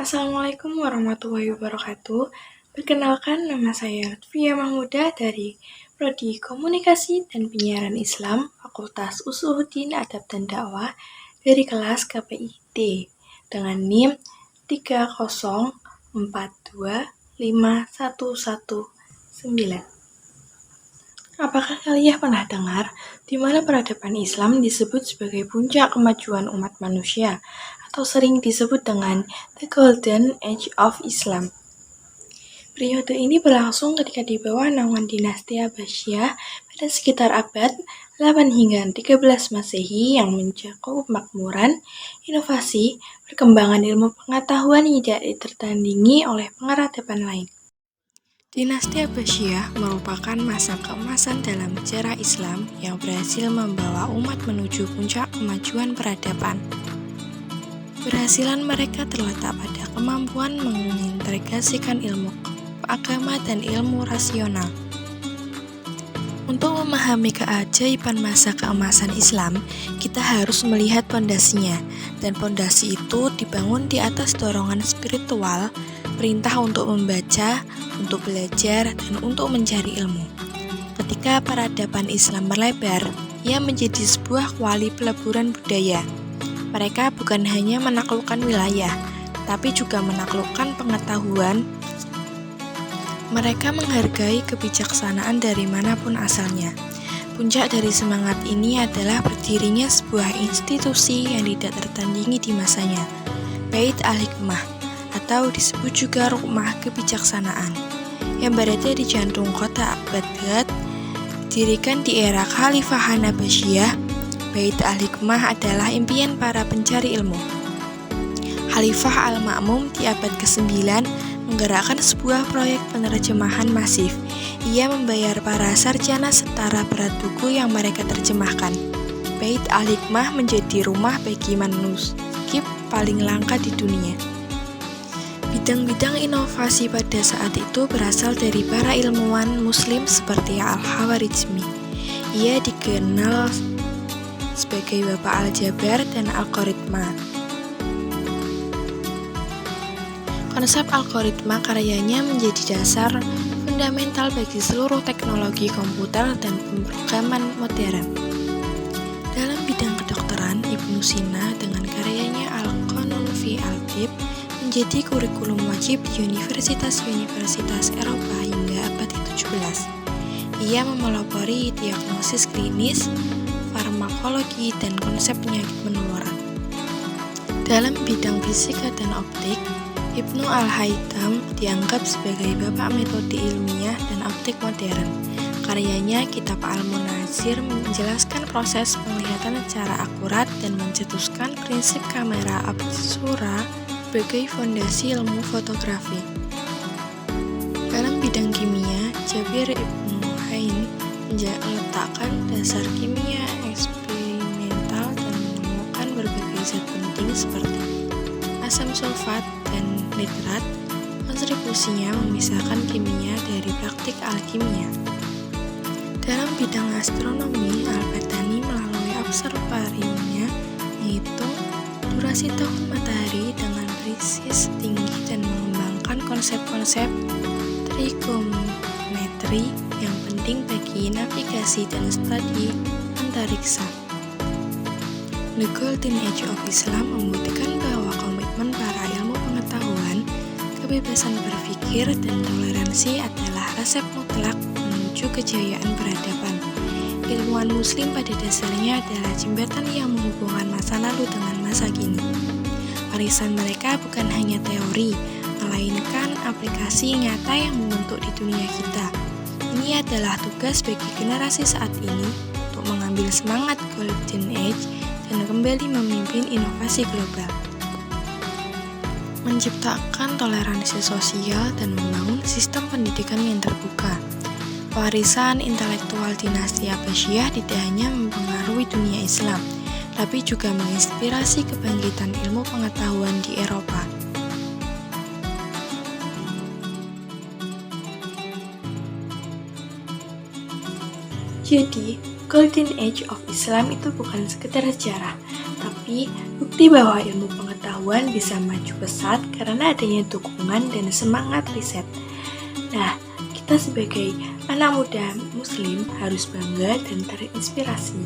Assalamualaikum warahmatullahi wabarakatuh. Perkenalkan, nama saya Lutfia Mahmuda dari Prodi Komunikasi dan Penyiaran Islam, Fakultas Usuluddin Adab dan Dakwah dari kelas KPIT dengan NIM 304251119. Apakah kalian pernah dengar di mana peradaban Islam disebut sebagai puncak kemajuan umat manusia atau sering disebut dengan The Golden Age of Islam? Periode ini berlangsung ketika di bawah naungan dinasti Abbasiyah pada sekitar abad 8 hingga 13 Masehi yang mencakup makmuran, inovasi, perkembangan ilmu pengetahuan yang tidak tertandingi oleh peradaban lain. Dinasti Abbasiyah merupakan masa keemasan dalam sejarah Islam yang berhasil membawa umat menuju puncak kemajuan peradaban. Keberhasilan mereka terletak pada kemampuan mengintegrasikan ilmu agama dan ilmu rasional. Untuk memahami keajaiban masa keemasan Islam, kita harus melihat pondasinya, dan pondasi itu dibangun di atas dorongan spiritual, perintah untuk membaca, untuk belajar, dan untuk mencari ilmu. Ketika peradaban Islam melebar, ia menjadi sebuah kuali peleburan budaya. Mereka bukan hanya menaklukkan wilayah, tapi juga menaklukkan pengetahuan. Mereka menghargai kebijaksanaan dari manapun asalnya. Puncak dari semangat ini adalah berdirinya sebuah institusi yang tidak tertandingi di masanya, Bait al-Hikmah, atau disebut juga Rumah Kebijaksanaan, yang berada di jantung kota Baghdad. Didirikan di era Khalifah Abbasiyah, Bait al-Hikmah adalah impian para pencari ilmu. Khalifah Al-Ma'mum di abad ke-9 menggerakkan sebuah proyek penerjemahan masif. Ia membayar para sarjana setara berat buku yang mereka terjemahkan. Bait al-Hikmah menjadi rumah bagi manuskrip paling langka di dunia. Bidang-bidang inovasi pada saat itu berasal dari para ilmuwan muslim seperti Al-Khawarizmi. Ia dikenal sebagai Bapak Aljabar dan Algoritma. Konsep algoritma karyanya menjadi dasar fundamental bagi seluruh teknologi komputer dan pemrograman modern. Dalam bidang kedokteran, Ibnu Sina dengan karyanya Al-Qanun fi al-Tibb menjadi kurikulum wajib di universitas-universitas Eropa hingga abad ke-17. Ia memelopori diagnosis klinis, farmakologi, dan konsep penyakit menular. Dalam bidang fisika dan optik, Ibnu Al-Haytham dianggap sebagai bapak metode ilmiah dan optik modern. Karyanya Kitab Al-Munazir menjelaskan proses penglihatan secara akurat dan mencetuskan prinsip kamera absura sebagai fondasi ilmu fotografi. Dalam bidang kimia, Jabir Ibnu Hayy meletakkan dasar kimia eksperimental dan menemukan berbagai zat penting seperti asam sulfat dan nitrat. Kontribusinya memisahkan kimia dari praktik alkimia. Dalam bidang astronomi, Al-Battani melalui observariumnya menghitung durasi tahun matahari dengan presis tinggi dan mengembangkan konsep-konsep trigonometri yang penting bagi navigasi dan studi antariksa. The Golden Age of Islam membuktikan bahwa komitmen para ilmu pengetahuan, kebebasan berpikir, dan toleransi adalah resep mutlak menuju kejayaan peradaban. Ilmuwan muslim pada dasarnya adalah jembatan yang menghubungkan masa lalu dengan masa kini. Warisan mereka bukan hanya teori, melainkan aplikasi nyata yang membentuk di dunia kita. Ini adalah tugas bagi generasi saat ini untuk mengambil semangat Golden Age dan kembali memimpin inovasi global, menciptakan toleransi sosial dan membangun sistem pendidikan yang terbuka. Warisan intelektual dinasti Abbasiyah tidak hanya mempengaruhi dunia Islam, tapi juga menginspirasi kebangkitan ilmu pengetahuan di Eropa. Jadi, Golden Age of Islam itu bukan sekedar sejarah, tapi Tapi, bukti bahwa ilmu pengetahuan bisa maju pesat karena adanya dukungan dan semangat riset. Nah, kita sebagai anak muda muslim harus bangga dan terinspirasi.